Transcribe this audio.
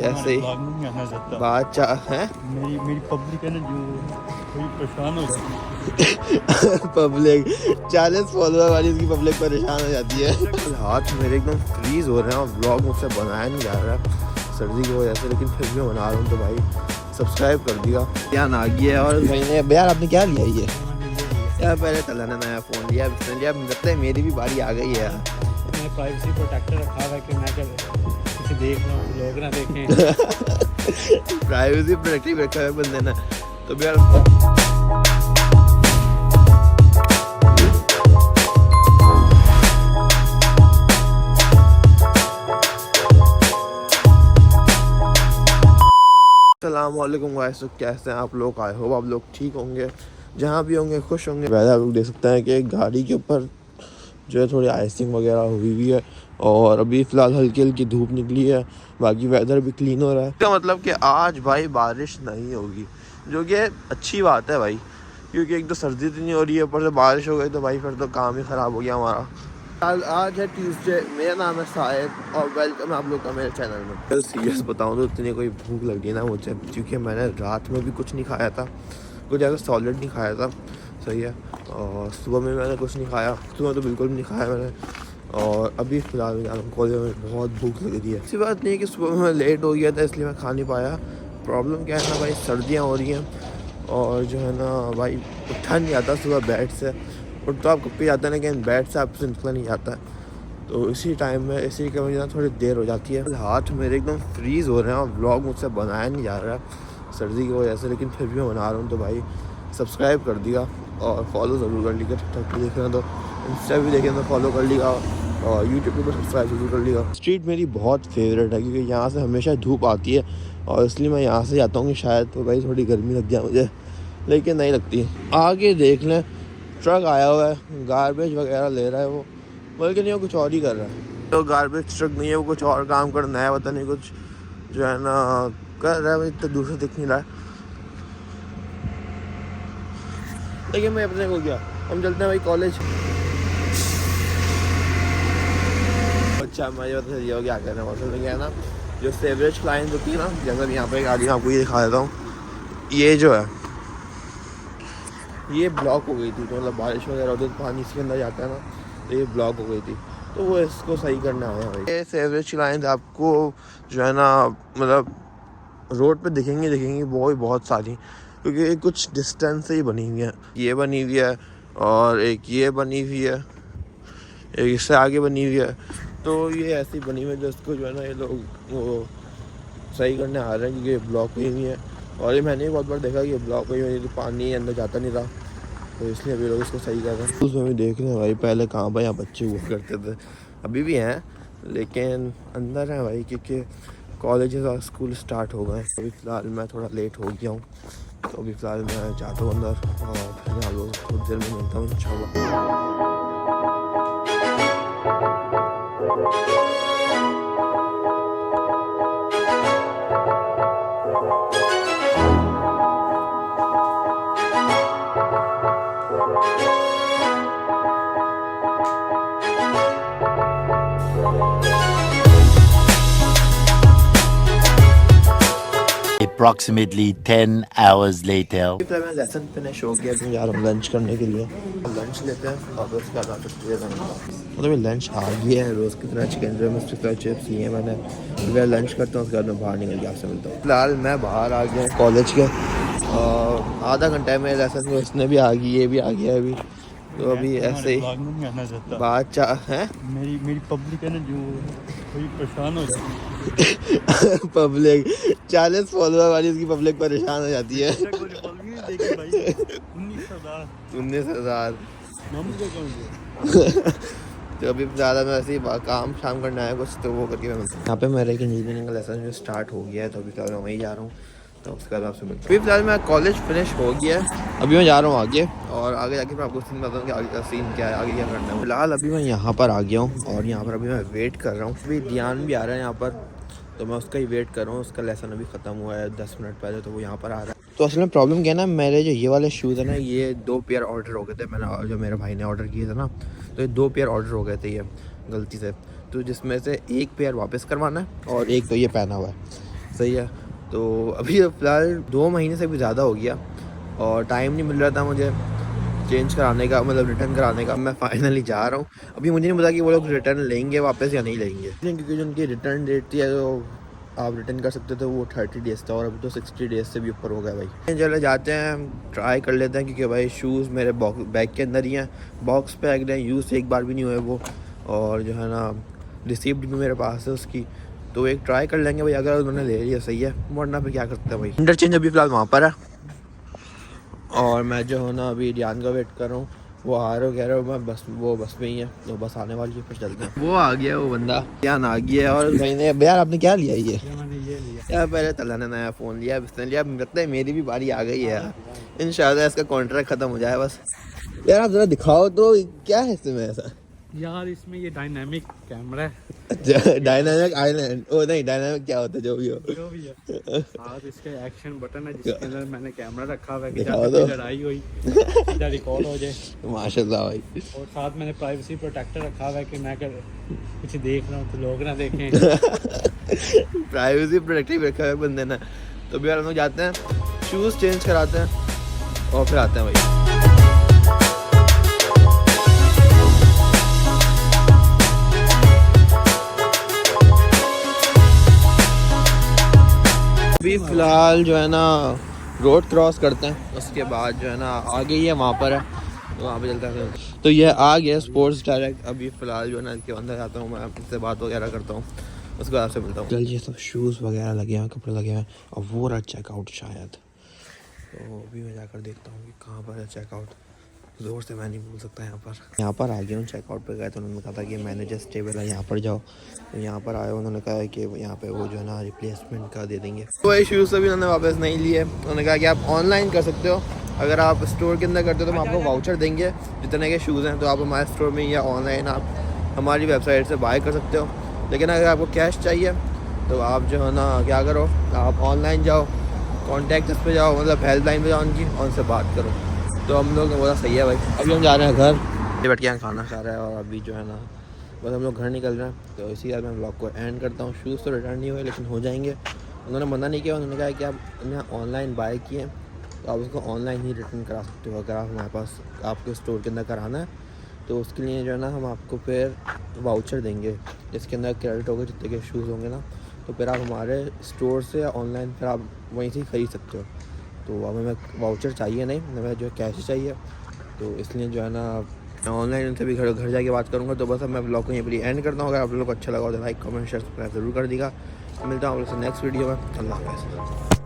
ऐसे ही बात है मेरी पब्लिक है ना जो थोड़ी परेशान हो जाती पब्लिक 40 फॉलोअर वाली इसकी पब्लिक परेशान हो जाती है। हाथ मेरे एकदम फ्रीज हो रहे हैं और ब्लॉग मुझसे बनाया नहीं जा रहा सर्दी की वजह से, लेकिन फिर भी बना रहा हूँ। तो भाई सब्सक्राइब कर दिया। ध्यान आ गया है और भाई ने यार आपने क्या लिया ये यार? पहले तला ने नया फ़ोन लिया, लगता है मेरी भी बारी आ गई है यार। मैंने प्राइवेसी प्रोटेक्टर रखा हुआ है कि मैं किसी देख रहा हूँ लोग ना देखें। प्राइवेसी प्रोटेक्टिव रखा है बंदे ने। तो यार अस्सलामुअलैकुम गाइस, तो कैसे हैं आप लोग? आई होप आप लोग ठीक होंगे, जहाँ भी होंगे खुश होंगे। वैसे आप लोग देख सकते हैं कि गाड़ी के ऊपर जो है थोड़ी आइसिंग वगैरह हुई हुई है और अभी फ़िलहाल हल्की हल्की धूप निकली है, बाकी वेदर भी क्लीन हो रहा है। इसका मतलब कि आज भाई बारिश नहीं होगी, जो कि अच्छी बात है भाई, क्योंकि एक तो सर्दी इतनी हो रही है, ऊपर से बारिश हो गई तो भाई फिर तो काम ही ख़राब हो गया हमारा। आज है ट्यूसडे, मेरा नाम है साहिब और वेलकम आप लोग का मेरे चैनल में। तो सीरियस बताऊँ तो इतनी कोई भूख लग रही है ना मुझे, क्योंकि मैंने रात में भी कुछ नहीं खाया था, कुछ ज़्यादा सॉलिड नहीं खाया था, सही है। और सुबह में मैंने कुछ नहीं खाया, सुबह तो बिल्कुल भी नहीं खाया मैंने। और अभी फ़िलहाल कॉलेज में बहुत भूख लग रही है। ऐसी बात नहीं है कि सुबह में लेट हो गया था इसलिए मैं खा नहीं पाया। प्रॉब्लम क्या है ना भाई, सर्दियाँ हो रही हैं और जो है ना भाई उठा नहीं आता सुबह बेड से। उठ तो आप कभी जाते हैं लेकिन बेड से आपसे निकला नहीं जाता है, तो इसी टाइम में इसी की वजह से थोड़ी देर हो जाती है। हाथ मेरे एकदम फ्रीज हो रहे हैं और ब्लॉग मुझसे बनाया नहीं जा रहा सर्दी की वजह से, लेकिन फिर भी मैं बना रहा हूँ। तो भाई सब्सक्राइब कर दिया और फॉलो ज़रूर कर लिया। टिकटॉक पर देख रहे हैं तो इंस्टा भी देखें तो फॉलो कर लिया और यूट्यूब पर सब्सक्राइब जरूर कर लिया। स्ट्रीट मेरी बहुत फेवरेट है क्योंकि यहाँ से हमेशा धूप आती है और इसलिए मैं यहाँ से जाता हूँ कि शायद तो भाई थोड़ी गर्मी लग जाए मुझे, लेकिन नहीं लगती। आगे देख लें ट्रक आया हुआ है, गार्बेज वगैरह ले रहा है वो, बल्कि नहीं वो कुछ और ही कर रहा है। तो गार्बेज ट्रक नहीं है, वो कुछ और काम करना है, पता नहीं कुछ जो है ना कर रहा है, इतना दूर से दिख नहीं रहा है। लेकिन मैं अपने को क्या, हम चलते हैं भाई कॉलेज। अच्छा मैं ये बता दिया क्या करना है, मौसम में क्या है ना, जो सेवरेज क्लाइंट होती है ना, जैसे यहाँ पे गाड़ी आपको ये दिखा देता हूँ, ये जो है ये ब्लॉक हो गई थी, तो मतलब बारिश वगैरह होती है तो पानी इसके अंदर जाता है ना, तो ये ब्लॉक हो गई थी, तो वो इसको सही करने आया भाई। ये सेवरेज लाइन आपको जो है ना मतलब रोड पे दिखेंगी वो भी बहुत सारी, क्योंकि ये कुछ डिस्टेंस से ही बनी हुई है। ये बनी हुई है और एक ये बनी हुई है, एक इससे आगे बनी हुई है, तो ये ऐसी बनी हुई है जो इसको जो है ना ये लोग वो सही करने आ रहे हैं, क्योंकि ब्लॉक हुई हुई है। और ये मैंने भी बहुत बार देखा कि ब्लॉक हुई हुई तो पानी अंदर जाता नहीं रहा, तो इसलिए अभी लोग इसको सही कर रहे हैं। उसमें भी देख रहे हैं भाई, पहले कहाँ पर यहाँ बच्चे हुआ करते थे, अभी भी हैं लेकिन अंदर हैं भाई, क्योंकि कॉलेजेस और स्कूल स्टार्ट हो गए। अभी फ़िलहाल मैं थोड़ा लेट हो गया हूँ, तो अभी फ़िलहाल मैं जाता हूँ अंदर और फिर आप लोग थोड़ी देर में मिलता हूँ इंशाल्लाह। Approximately 10 hours later. मैं लेसन फिनिश हो गया, तुम यार हम लंच करने के लिए लंच लेते हैं और उसके बाद मतलब लंच आ गया है। रोज़ की तरह चिकन ड्रम चिप्स लिए मैंने, फिर लंच करता हूँ, उसके बाद मैं बाहर निकल के आपसे मिलता हूँ। फिलहाल मैं बाहर आ गया कॉलेज के, आधा घंटे में लेसन में इसने भी आ गई, ये भी आ गया अभी, तो अभी ऐसे ही बात है। मेरी पब्लिक है ना जो थोड़ी परेशान हो जाती पब्लिक 40 फॉलोअर वाली इसकी पब्लिक परेशान हो जाती है। 19,000 तो अभी ज़्यादा मैं ऐसे ही काम शाम करना है कुछ, तो वो करके मैं यहाँ पे मेरा एक इंजीनियरिंग का लेसन जो स्टार्ट हो गया है, तो अभी फिलहाल मैं वहीं जा रहा हूँ, तो उसके बाद आपसे मिलता हूँ। अभी फिलहाल मैं कॉलेज फिनिश हो गया है, अभी मैं जा रहा हूँ आगे, और आगे जाके मैं आपको सीन बताऊँ कि आगे का सीन क्या है, आगे क्या करना है। फिलहाल अभी मैं यहाँ पर आ गया हूँ और यहाँ पर अभी मैं वेट कर रहा हूँ। अभी ध्यान भी आ रहा है यहाँ पर, तो मैं उसका ही वेट कर रहा हूँ। उसका लेसन अभी ख़त्म हुआ है 10 मिनट पहले, तो वो यहाँ पर आ रहा है। तो असल में प्रॉब्लम क्या है ना, मेरे जो ये वाले शूज़ है ना, ये 2 पेयर ऑर्डर हो गए थे, मैंने जो मेरे भाई ने ऑर्डर किए थे ना, तो ये 2 पेयर ऑर्डर हो गए थे ये गलती से, तो जिसमें से एक पेयर वापस करवाना है और एक तो ये पहना हुआ है। सही है। तो अभी फ़िलहाल 2 महीने से भी ज़्यादा हो गया और टाइम नहीं मिल रहा था मुझे चेंज कराने का, मतलब रिटर्न कराने का। मैं फाइनली जा रहा हूँ। अभी मुझे नहीं पता कि वो लोग रिटर्न लेंगे वापस या नहीं लेंगे, क्योंकि जो उनकी रिटर्न डेट थी जो आप रिटर्न कर सकते थे वो 30 डेज़ था और अभी तो 60 डेज़ से भी ऊपर हो गया भाई। चले जाते हैं, ट्राई कर लेते हैं, क्योंकि भाई शूज़ मेरे बैग के अंदर ही हैं, बॉक्स पैक्ड हैं, यूज़ एक बार भी नहीं हुए वो, और जो है ना रिसीप्ट भी मेरे पास है उसकी। तो एक ट्राई कर लेंगे भाई, अगर उन्होंने ले लिया सही है, वरना पे क्या करते हैं भाई। इंटरचेंज अभी फ़िलहाल वहाँ पर है और मैं जो है ना अभी रियान का वेट कर रहा हूँ। वो आ रहा हो, कह रहा हूँ मैं बस में ही है, तो बस आने वाली है, फिर चलते हैं। वो आ गया, वो बंदा रियान आ गया। और भाई ने यार आपने क्या लिया ये? मैंने ये लिया यार पहले तला ने नया फ़ोन लिया, इसने लिया, लगता है मेरी भी बारी आ गई है यार। इंशाल्लाह इसका कॉन्ट्रैक्ट ख़त्म हो जाए बस। यार आप ज़रा दिखाओ तो क्या है इसमें ऐसा? यार, इसमें ये डायनामिक कैमरा है। अच्छा, डायनामिक आइलैंड, ओ नहीं डायनामिक क्या होता है जो भी हो। जो भी है साथ इसका एक्शन बटन है जिसके अंदर मैंने कैमरा रखा हुआ है कि दिखाओ जब तो। भी लड़ाई हुई सीधा रिकॉर्ड हो जाए। माशाल्लाह भाई। और साथ मैंने प्राइवेसी प्रोटेक्टर रखा हुआ है कि मैं अगर कुछ देख रहा हूँ तो लोग ना देखें। प्राइवेसी प्रोटेक्टिव रखा है बंदे ने। तो भी यार हम लोग जाते हैं, शूज़ चेंज कराते हैं और फिर आते हैं भाई। अभी फ़िलहाल जो है ना रोड क्रॉस करते हैं, उसके बाद जो है ना आगे ही है, वहाँ पर है, तो वहाँ पे चलते हैं। तो ये आ गया स्पोर्ट्स डायरेक्ट। अभी फ़िलहाल जो है ना इसके अंदर जाता हूँ, मैं इससे बात वगैरह करता हूँ, उसके बाद आपसे मिलता हूँ। चलिए, सब शूज़ वगैरह लगे हैं, कपड़े लगे हैं, और वो रहा चेकआउट शायद। तो अभी मैं जाकर देखता हूँ कि कहाँ पर है चेकआउट। ज़ोर से मैं नहीं बोल सकता यहाँ पर आ गया हूँ। चेकआउट पे गए तो उन्होंने कहा था कि मैनेजर स्टेबल है, यहाँ पर जाओ। तो यहाँ पर आए, उन्होंने कहा है कि यहाँ पे वो जो है ना रिप्लेसमेंट का दे देंगे। तो ये शूज़ अभी उन्होंने वापस नहीं लिए। उन्होंने कहा कि आप ऑनलाइन कर सकते हो, अगर आप स्टोर के अंदर करते हो तो हम आपको वाउचर देंगे जितने के शूज़ हैं, तो आप हमारे स्टोर में या ऑनलाइन आप हमारी वेबसाइट से बाय कर सकते हो। लेकिन अगर आपको कैश चाहिए तो आप जो है ना क्या करो, आप ऑनलाइन जाओ, कॉन्टैक्ट पे जाओ, मतलब हेल्पलाइन पे जाओ उनकी, और उनसे बात करो। तो हम लोग ने बोला सही है भाई। अभी हम जा रहे हैं घर, बैठ के यहाँ खाना खा रहे हैं, और अभी जो है ना बस हम लोग घर निकल रहे हैं। तो इसी बात मैं ब्लॉग को एंड करता हूँ। शूज़ तो रिटर्न नहीं हुए, लेकिन हो जाएंगे। उन्होंने मना नहीं किया, उन्होंने कहा कि आप यहाँ ऑनलाइन बाय किए तो आप उसको ऑनलाइन ही रिटर्न करा सकते हो। अगर आप हमारे पास आपके स्टोर के अंदर कराना है तो उसके लिए जो है ना हम आपको फिर वाउचर देंगे, जिसके अंदर क्रेडिट होगा जितने के शूज़ होंगे ना, तो फिर आप हमारे स्टोर से या ऑनलाइन फिर आप वहीं से ख़रीद सकते हो। तो अब हमें वाउचर चाहिए नहीं, हमें जो है कैश चाहिए। तो इसलिए जो है ना मैं ऑनलाइन उनसे भी घर जाके बात करूँगा। तो बस अब मैं ब्लॉग को यहीं पर एंड करता हूँ। अगर आप लोगों को अच्छा लगा हो तो लाइक कमेंट शेयर सब्सक्राइब ज़रूर कर देगा। मिलता हूँ आप लोग से नेक्स्ट वीडियो में। अल्लाह हाफ़िज़।